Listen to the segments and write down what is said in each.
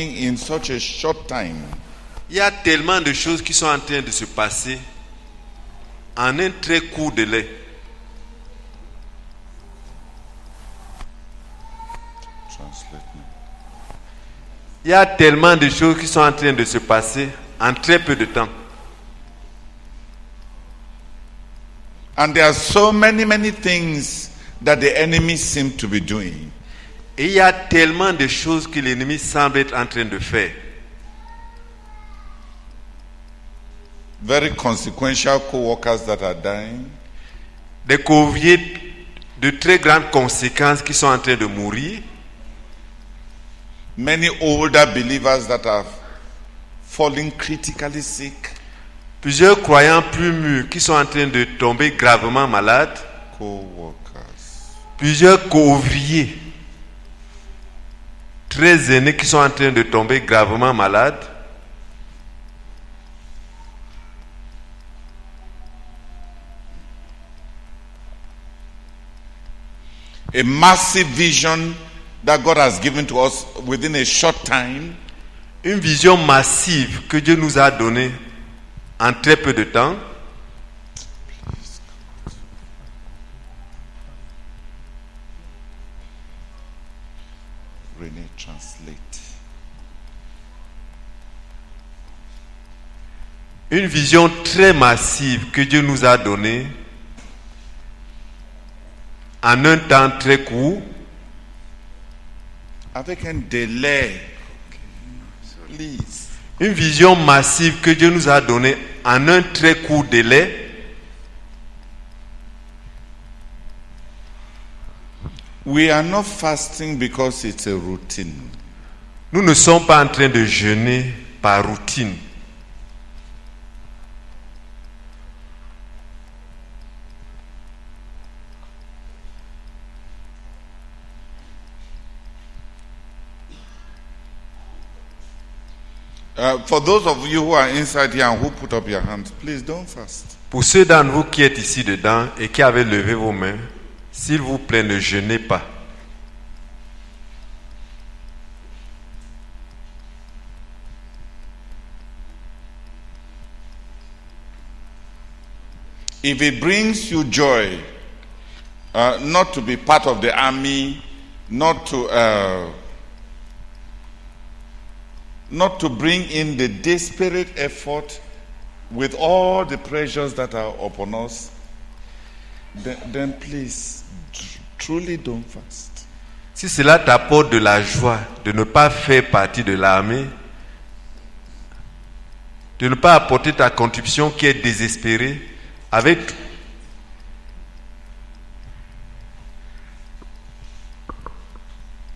in such a short time. Il y a tellement de choses qui sont en train de se passer en un très court délai. Translate me. Il y a tellement de choses qui sont en train de se passer en très peu de temps. And there are so many things that the enemy seems to be doing. Et il y a tellement de choses que l'ennemi semble être en train de faire. Very consequential co-workers that are dying. Des co-ouvriers de très grandes conséquences qui sont en train de mourir. Many older believers that are falling critically sick. Plusieurs croyants plus mûrs qui sont en train de tomber gravement malades. Co-workers. Plusieurs co-ouvriers très aînés qui sont en train de tomber gravement malades. A massive vision that God has given to us within a short time. Une vision massive que Dieu nous a donnée en très peu de temps. René, translate. Une vision très massive que Dieu nous a donnée en un temps très court. Avec un délai. Please. Une vision massive que Dieu nous a donnée en un très court délai. We are not fasting because it's a routine. Nous ne sommes pas en train de jeûner par routine. For those of you who are inside here and who put up your hands, please don't fast. Pour ceux d'entre vous qui êtes ici dedans et qui avez levé vos mains, s'il vous plaît, ne jeûnez pas. If it brings you joy, not to be part of the army, not to bring in the desperate effort with all the pressures that are upon us, then please, truly don't fast. Si cela t'apporte de la joie de ne pas faire partie de l'armée, de ne pas apporter ta contribution qui est désespérée, avec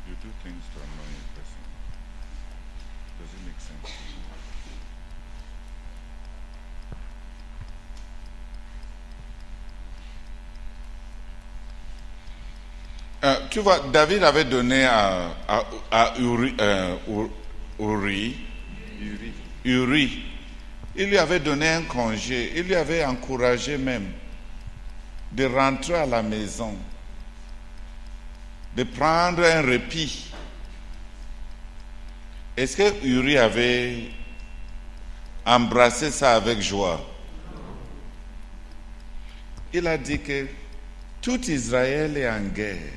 You do things to annoy a person. Does it make sense? Tu vois, David avait donné à Uri, il lui avait donné un congé, il lui avait encouragé même de rentrer à la maison, de prendre un répit. Est-ce que Uri avait embrassé ça avec joie? Il a dit que tout Israël est en guerre.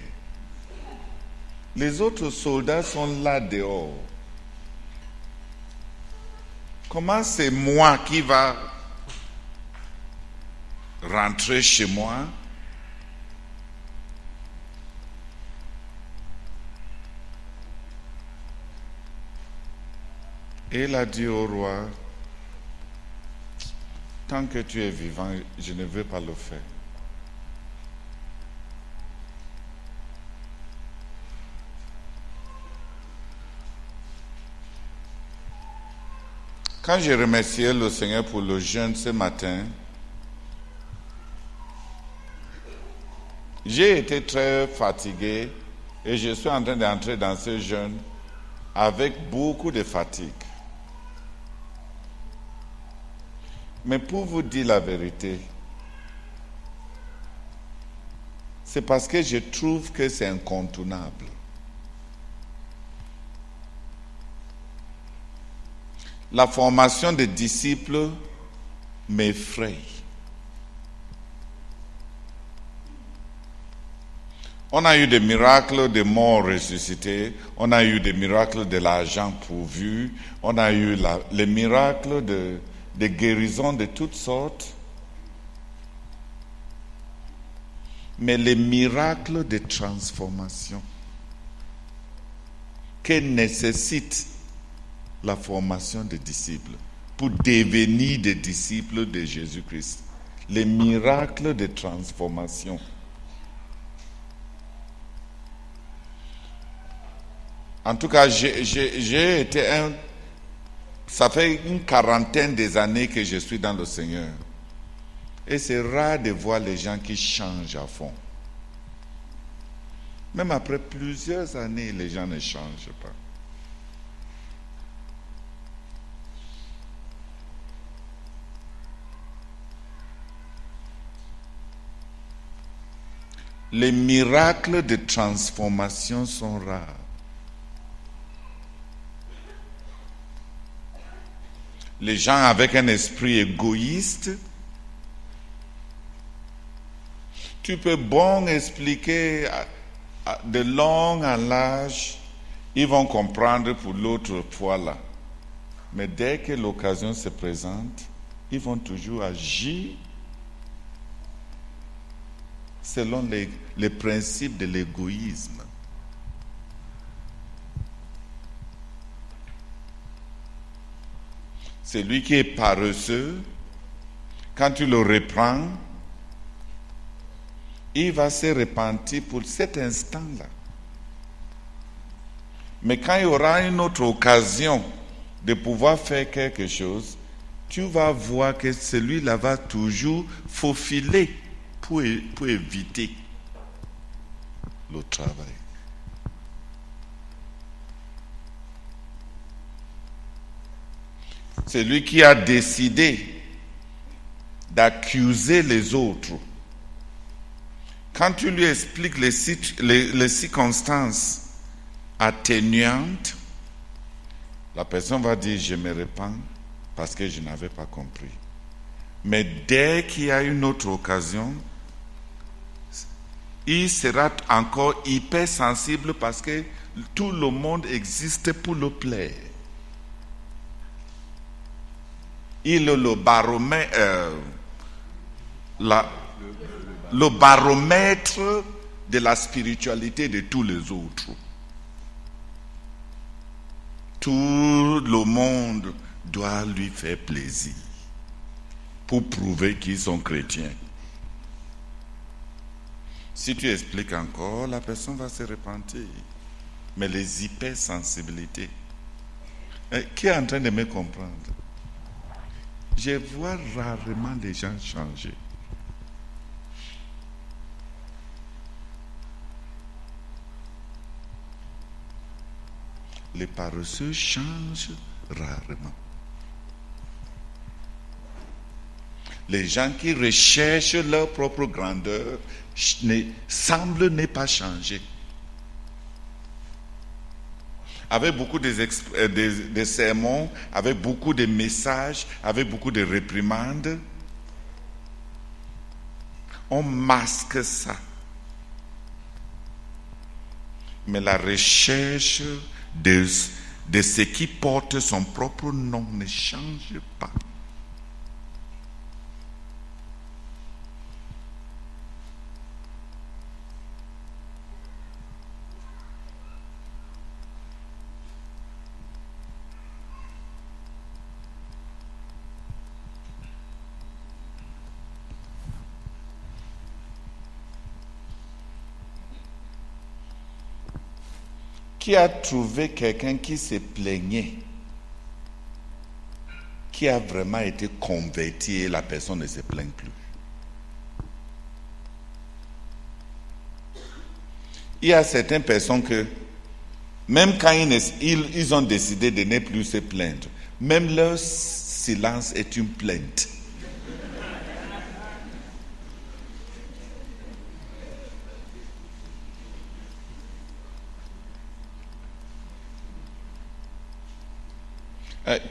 Les autres soldats sont là dehors. Comment c'est moi qui va rentrer chez moi? Et il a dit au roi, tant que tu es vivant, je ne veux pas le faire. Quand j'ai remercié le Seigneur pour le jeûne ce matin, j'ai été très fatigué et je suis en train d'entrer dans ce jeûne avec beaucoup de fatigue. Mais pour vous dire la vérité, c'est parce que je trouve que c'est incontournable. La formation des disciples m'effraie. On a eu des miracles de morts ressuscités, on a eu des miracles de l'argent pourvu, on a eu les miracles de guérison de toutes sortes. Mais les miracles de transformation que nécessite la formation des disciples pour devenir des disciples de Jésus-Christ. Les miracles de transformation. En tout cas, j'ai été ça fait une quarantaine d'années que je suis dans le Seigneur. Et c'est rare de voir les gens qui changent à fond. Même après plusieurs années, les gens ne changent pas. Les miracles de transformation sont rares. Les gens avec un esprit égoïste, tu peux bon expliquer de long en large, ils vont comprendre pour l'autre fois là. Mais dès que l'occasion se présente, ils vont toujours agir selon les principes de l'égoïsme. Celui qui est paresseux, quand tu le reprends, il va se repentir pour cet instant-là. Mais quand il y aura une autre occasion de pouvoir faire quelque chose, tu vas voir que celui-là va toujours faufiler pour éviter le travail. Celui qui a décidé d'accuser les autres, quand tu lui expliques les circonstances atténuantes, la personne va dire « je me repens parce que je n'avais pas compris ». Mais dès qu'il y a une autre occasion, il sera encore hyper sensible parce que tout le monde existe pour le plaire. Il est le baromètre de la spiritualité de tous les autres. Tout le monde doit lui faire plaisir pour prouver qu'ils sont chrétiens. Si tu expliques encore, la personne va se repentir. Mais les hypersensibilités, qui est en train de me comprendre? Je vois rarement les gens changer. Les paresseux changent rarement. Les gens qui recherchent leur propre grandeur semblent ne pas changer. Avec beaucoup de sermons, avec beaucoup de messages, avec beaucoup de réprimandes, on masque ça. Mais la recherche de ce qui porte son propre nom ne change pas. Qui a trouvé quelqu'un qui se plaignait, qui a vraiment été converti et la personne ne se plaint plus? Il y a certaines personnes que, même quand ils ont décidé de ne plus se plaindre, même leur silence est une plainte.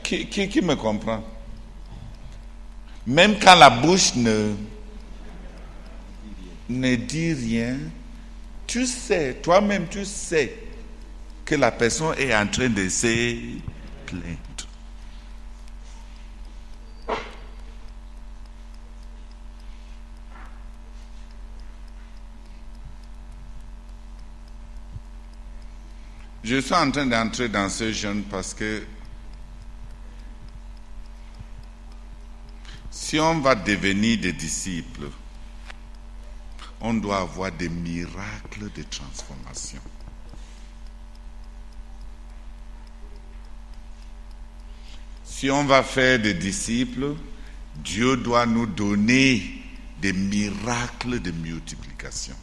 Qui me comprend? Même quand la bouche ne dit rien, tu sais, toi-même tu sais que la personne est en train de se plaindre. Je suis en train d'entrer dans ce jeûne parce que si on va devenir des disciples, on doit avoir des miracles de transformation. Si on va faire des disciples, Dieu doit nous donner des miracles de multiplication.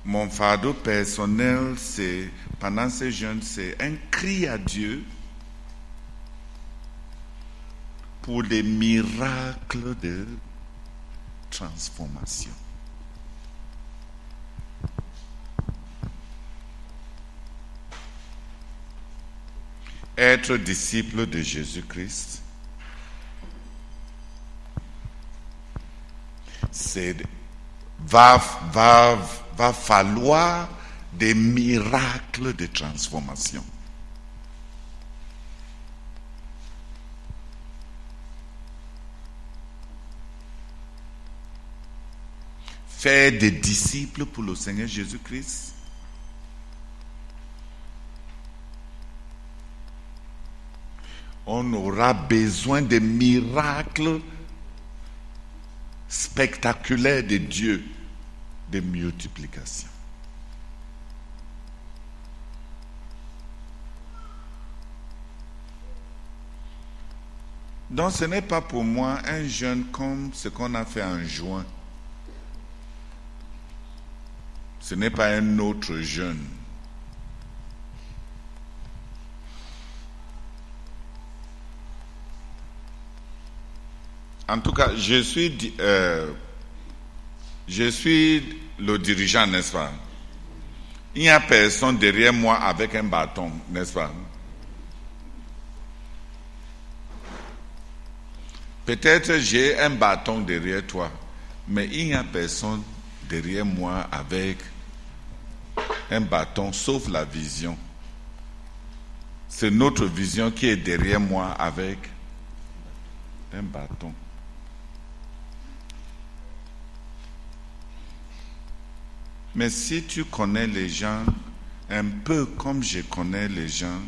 Mon fardeau personnel, pendant ce jeûne, c'est un cri à Dieu pour les miracles de transformation. Être disciple de Jésus-Christ, va falloir des miracles de transformation. Faire des disciples pour le Seigneur Jésus-Christ, on aura besoin de miracles spectaculaires de Dieu, de multiplication. Donc ce n'est pas pour moi un jeûne comme ce qu'on a fait en juin. Ce n'est pas un autre jeûne. En tout cas, je suis le dirigeant, n'est-ce pas? Il n'y a personne derrière moi avec un bâton, n'est-ce pas? Peut-être j'ai un bâton derrière toi, mais il n'y a personne derrière moi avec un bâton, sauf la vision. C'est notre vision qui est derrière moi avec un bâton. Mais si tu connais les gens un peu comme je connais les gens,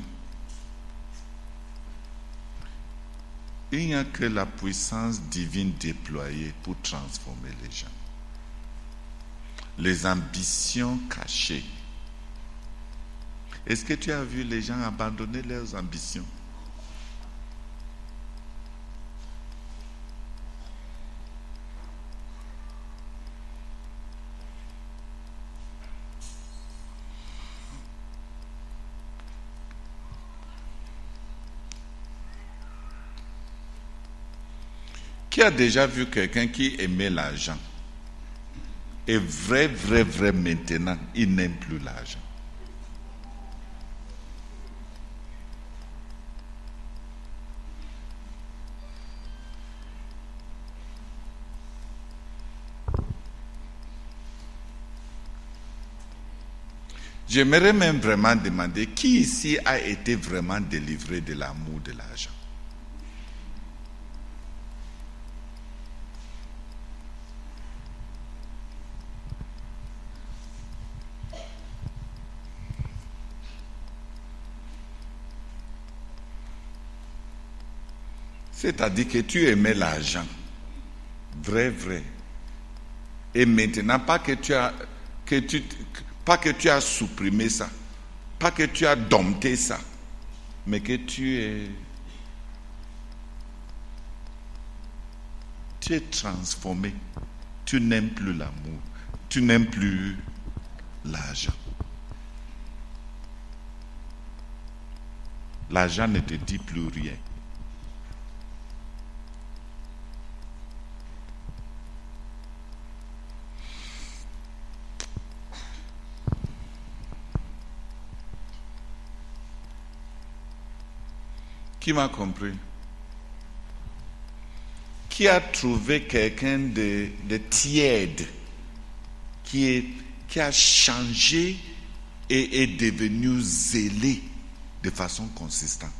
il n'y a que la puissance divine déployée pour transformer les gens. Les ambitions cachées. Est-ce que tu as vu les gens abandonner leurs ambitions? Qui a déjà vu quelqu'un qui aimait l'argent? Et vrai, maintenant, il n'aime plus l'argent. J'aimerais même vraiment demander qui ici a été vraiment délivré de l'amour de l'argent. C'est-à-dire que tu aimais l'argent. Vrai. Et maintenant, pas que tu as supprimé ça, pas que tu as dompté ça, mais que tu es transformé. Tu n'aimes plus l'amour, tu n'aimes plus l'argent. L'argent ne te dit plus rien. Qui m'a compris? Qui a trouvé quelqu'un de tiède, qui a changé et est devenu zélé de façon consistante?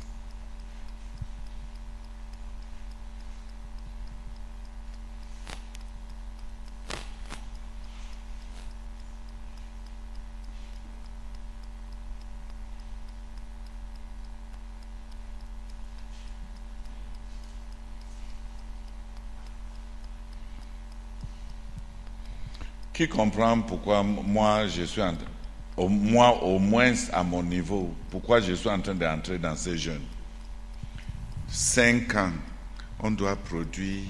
Qui comprend pourquoi moi je suis au moins à mon niveau, pourquoi je suis en train d'entrer dans ces jeunes? 5 ans, on doit produire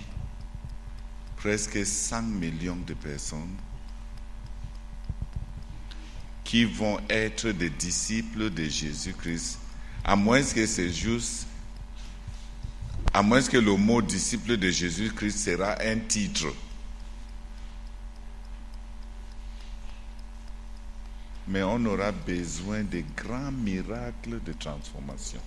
presque 100 millions de personnes qui vont être des disciples de Jésus-Christ, à moins que c'est juste, à moins que le mot disciple de Jésus-Christ sera un titre. Mais on aura besoin de grands miracles de transformation.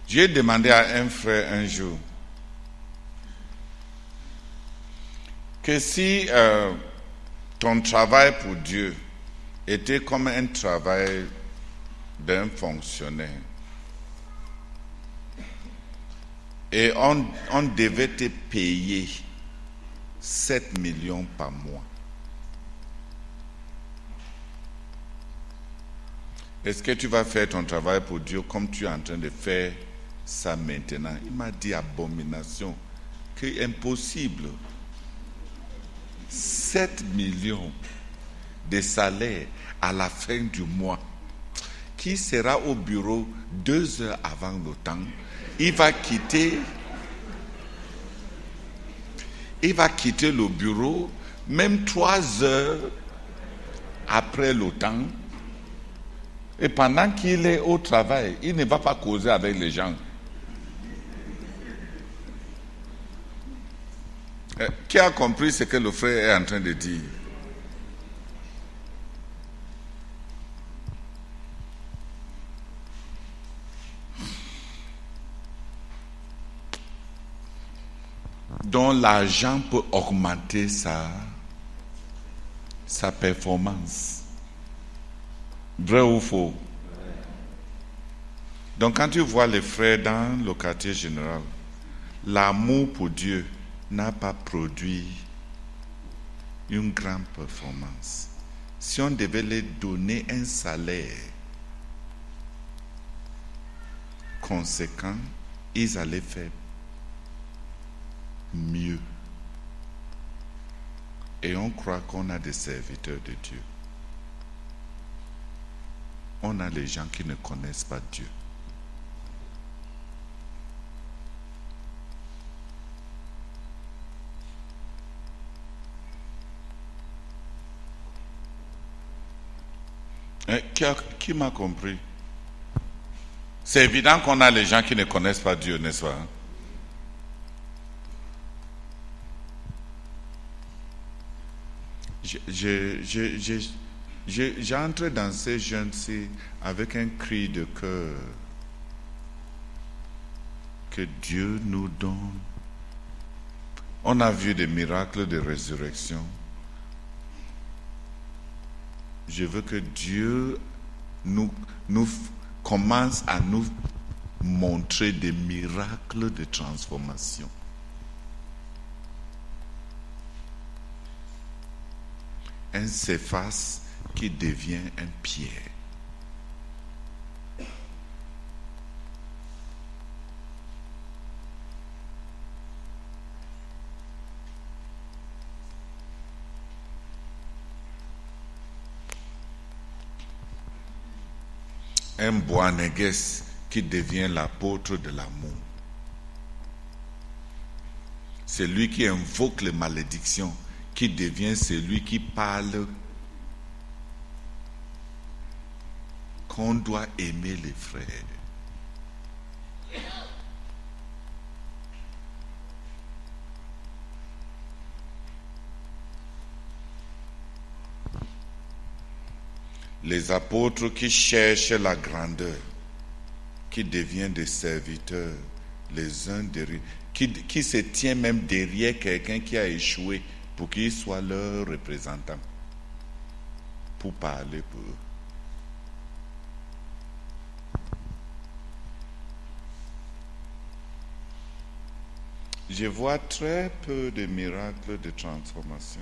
J'ai demandé à un frère un jour que si ton travail pour Dieu était comme un travail d'un fonctionnaire et on devait te payer 7 millions par mois, est-ce que tu vas faire ton travail pour Dieu comme tu es en train de faire ça maintenant? Il m'a dit abomination, que impossible. 7 millions de salaire à la fin du mois. Qui sera au bureau 2 heures avant le temps? Il va quitter le bureau même 3 heures après le temps. Et pendant qu'il est au travail, il ne va pas causer avec les gens. Qui a compris ce que le frère est en train de dire? Donc l'argent peut augmenter sa performance. Vrai ou faux? Donc quand tu vois les frères dans le quartier général, l'amour pour Dieu n'a pas produit une grande performance. Si on devait leur donner un salaire conséquent, ils allaient faire mieux. Et on croit qu'on a des serviteurs de Dieu. On a les gens qui ne connaissent pas Dieu. Qui m'a compris? C'est évident qu'on a les gens qui ne connaissent pas Dieu, n'est-ce pas? J'entre dans ces jeunes-ci avec un cri de cœur que Dieu nous donne. On a vu des miracles de résurrection. Je veux que Dieu nous commence à nous montrer des miracles de transformation. Un Céphas qui devient un Pierre. Un Boanerges qui devient l'apôtre de l'amour. C'est lui qui invoque les malédictions, qui devient celui qui parle qu'on doit aimer les frères. Les apôtres qui cherchent la grandeur, qui deviennent des serviteurs, les uns derrière, qui se tiennent même derrière quelqu'un qui a échoué pour qu'il soit leur représentant, pour parler pour eux. Je vois très peu de miracles de transformation.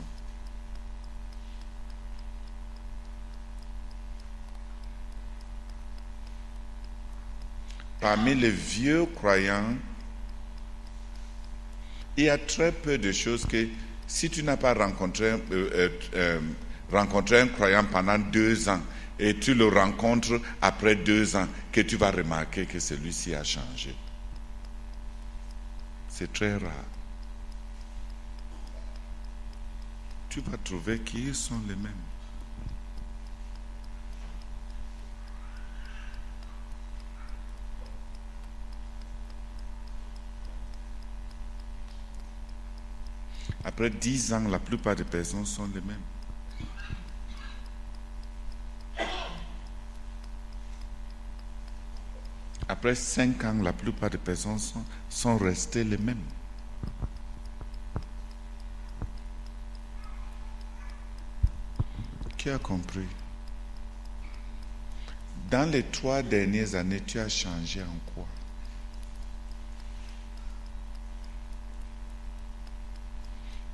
Parmi les vieux croyants, il y a très peu de choses que si tu n'as pas rencontré un croyant pendant 2 ans et tu le rencontres après 2 ans, que tu vas remarquer que celui-ci a changé. C'est très rare. Tu vas trouver qu'ils sont les mêmes. Après 10 ans, la plupart des personnes sont les mêmes. Après 5 ans, la plupart des personnes sont restées les mêmes. Qui a compris? Dans les 3 dernières années, tu as changé en quoi?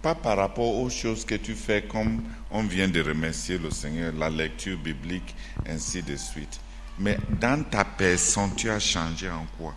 Pas par rapport aux choses que tu fais comme on vient de remercier le Seigneur, la lecture biblique, ainsi de suite. Mais dans ta personne, tu as changé en quoi?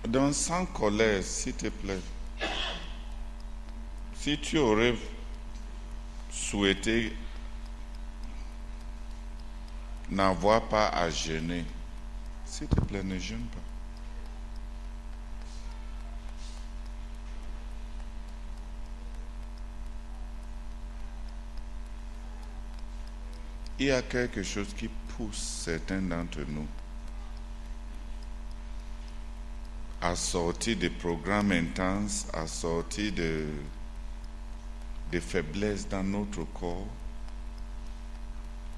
Donc, sans colère, s'il te plaît, si tu aurais souhaité n'avoir pas à jeûner, s'il te plaît, ne jeûne pas. Il y a quelque chose qui pousse certains d'entre nous à sortir des programmes intenses, à sortir de faiblesses dans notre corps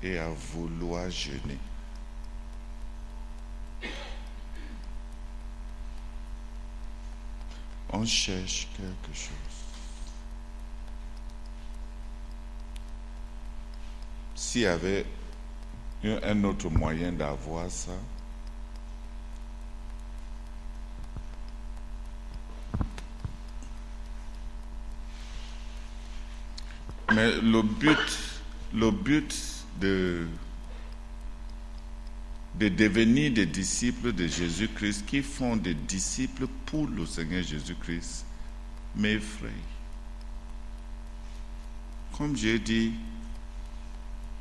et à vouloir jeûner. On cherche quelque chose. S'il y avait un autre moyen d'avoir ça, mais le but de devenir des disciples de Jésus-Christ qui font des disciples pour le Seigneur Jésus-Christ m'effraie. Comme j'ai dit,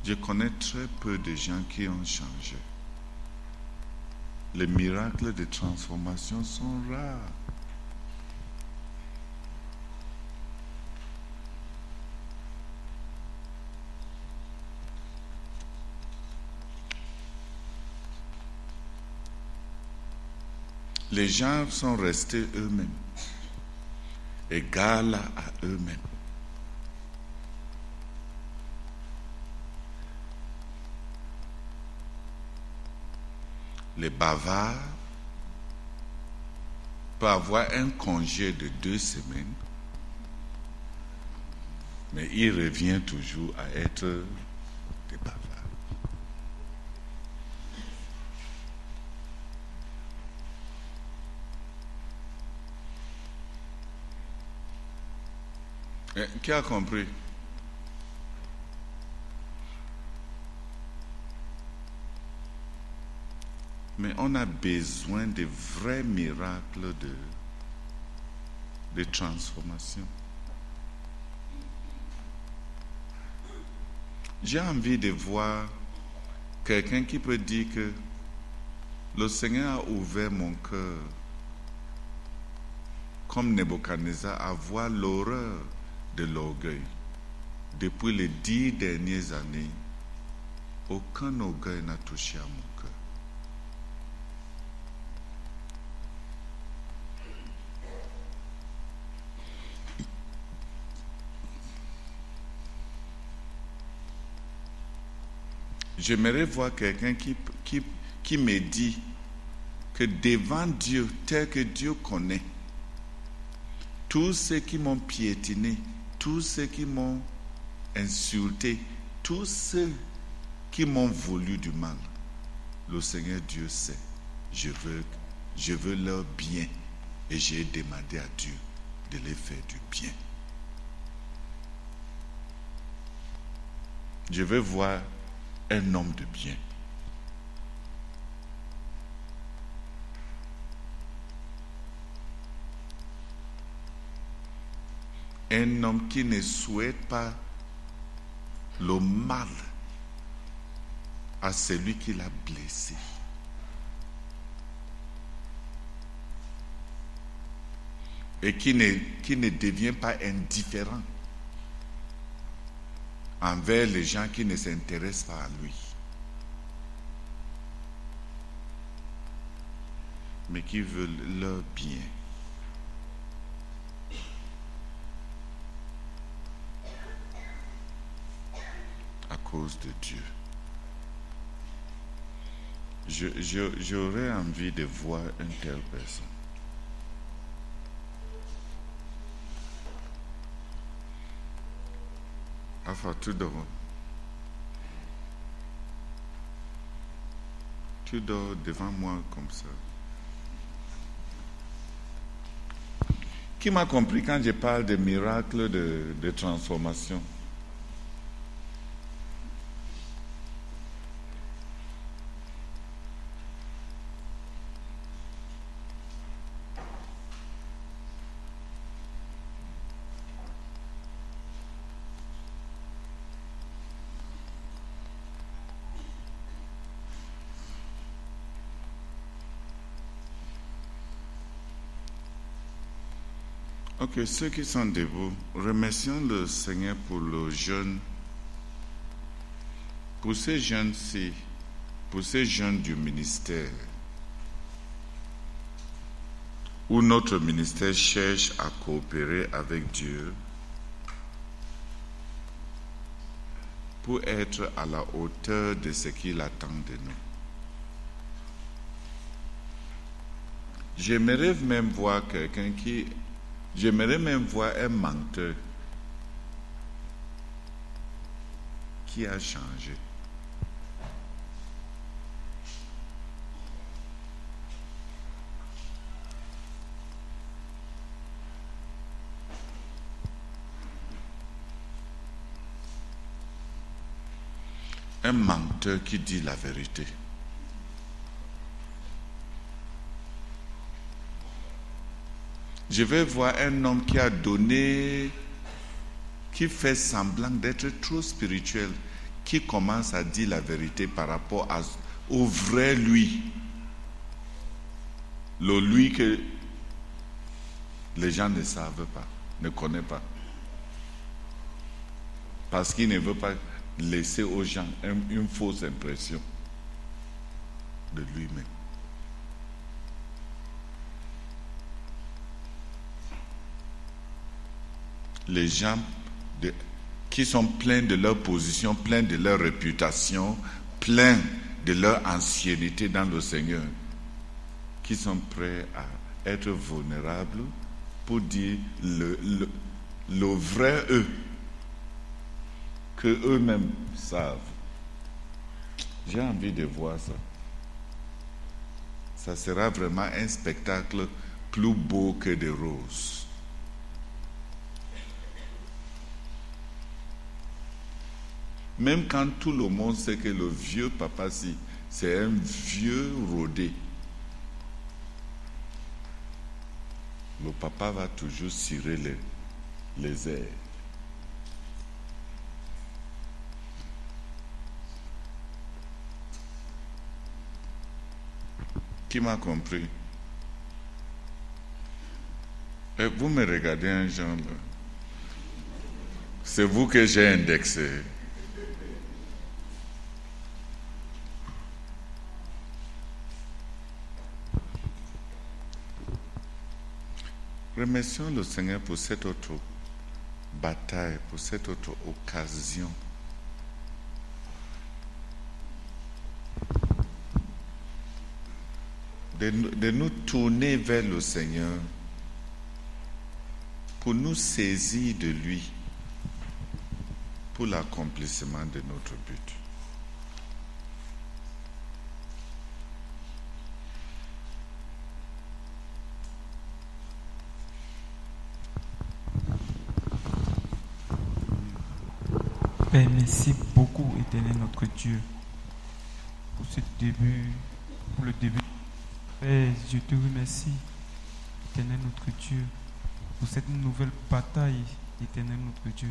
je connais très peu de gens qui ont changé. Les miracles de transformation sont rares. Les gens sont restés eux-mêmes, égales à eux-mêmes. Les bavards peuvent avoir un congé de 2 semaines, mais il revient toujours à être des bavards. Qui a compris? Mais on a besoin de vrais miracles de transformation. J'ai envie de voir quelqu'un qui peut dire que le Seigneur a ouvert mon cœur, comme Nebuchadnezzar, à voir l'horreur de l'orgueil. Depuis les 10 dernières années, aucun orgueil n'a touché à mon cœur. J'aimerais voir quelqu'un qui me dit que devant Dieu, tel que Dieu connaît, tous ceux qui m'ont piétiné, tous ceux qui m'ont insulté, tous ceux qui m'ont voulu du mal, le Seigneur Dieu sait, je veux leur bien et j'ai demandé à Dieu de les faire du bien. Je veux voir un homme de bien. Un homme qui ne souhaite pas le mal à celui qui l'a blessé. Et qui ne devient pas indifférent envers les gens qui ne s'intéressent pas à lui, mais qui veulent leur bien. À cause de Dieu. J'aurais envie de voir une telle personne. Enfin, tu dors devant moi comme ça. Qui m'a compris quand je parle de miracles de transformation? Ok, ceux qui sont debout, remercions le Seigneur pour le jeûne, pour ces jeunes-ci, pour ces jeunes du ministère, où notre ministère cherche à coopérer avec Dieu pour être à la hauteur de ce qu'il attend de nous. J'aimerais même voir un menteur qui a changé. Un menteur qui dit la vérité. Je vais voir un homme qui a donné, qui fait semblant d'être trop spirituel, qui commence à dire la vérité par rapport au vrai lui. Le lui que les gens ne savent pas, ne connaissent pas. Parce qu'il ne veut pas laisser aux gens une fausse impression de lui-même. Les gens qui sont pleins de leur position, pleins de leur réputation, pleins de leur ancienneté dans le Seigneur, qui sont prêts à être vulnérables pour dire le vrai eux, que eux-mêmes savent. J'ai envie de voir ça. Ça sera vraiment un spectacle plus beau que des roses. Même quand tout le monde sait que le vieux papa, si, c'est un vieux rodé, le papa va toujours cirer les airs. Qui m'a compris? Et vous me regardez un genre là. C'est vous que j'ai indexé. Remercions le Seigneur pour cette autre bataille, pour cette autre occasion. De nous tourner vers le Seigneur pour nous saisir de lui pour l'accomplissement de notre but. Père, merci beaucoup, éternel notre Dieu, pour ce début, pour le début. Père, je te remercie, éternel notre Dieu, pour cette nouvelle bataille, éternel notre Dieu,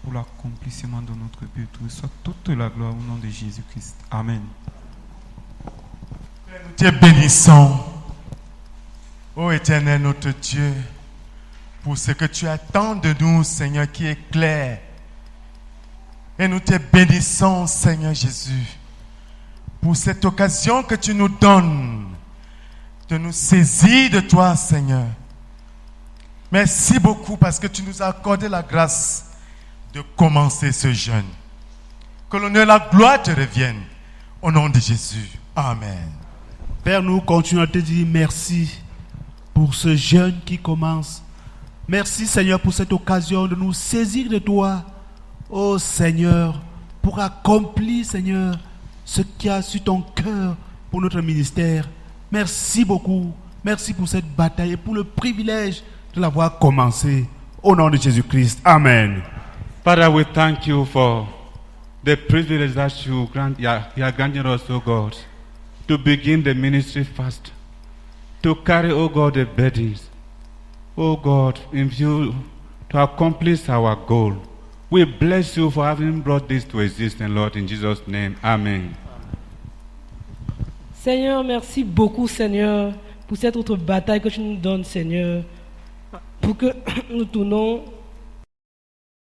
pour l'accomplissement de notre but. Reçois toute la gloire au nom de Jésus-Christ. Amen. Père, nous te bénissons, ô éternel notre Dieu, pour ce que tu attends de nous, Seigneur, qui est clair. Et nous te bénissons, Seigneur Jésus, pour cette occasion que tu nous donnes de nous saisir de toi, Seigneur. Merci beaucoup parce que tu nous as accordé la grâce de commencer ce jeûne. Que l'honneur et la gloire te reviennent. Au nom de Jésus. Amen. Père, nous continuons à te dire merci pour ce jeûne qui commence. Merci, Seigneur, pour cette occasion de nous saisir de toi, ô Seigneur, pour accomplir, Seigneur, ce qui a sur ton cœur pour notre ministère. Merci beaucoup. Merci pour cette bataille et pour le privilège de l'avoir commencé. Au nom de Jésus-Christ. Amen. Father, we thank you for the privilege that you are granting us, O God, to begin the ministry fast, to carry, O God, the burdens, O God, in view to accomplish our goal. We bless you for having brought this to existence, Lord, in Jesus' name. Amen. Seigneur, merci beaucoup, Seigneur, pour cette autre bataille que tu nous donnes, Seigneur, pour que nous tournons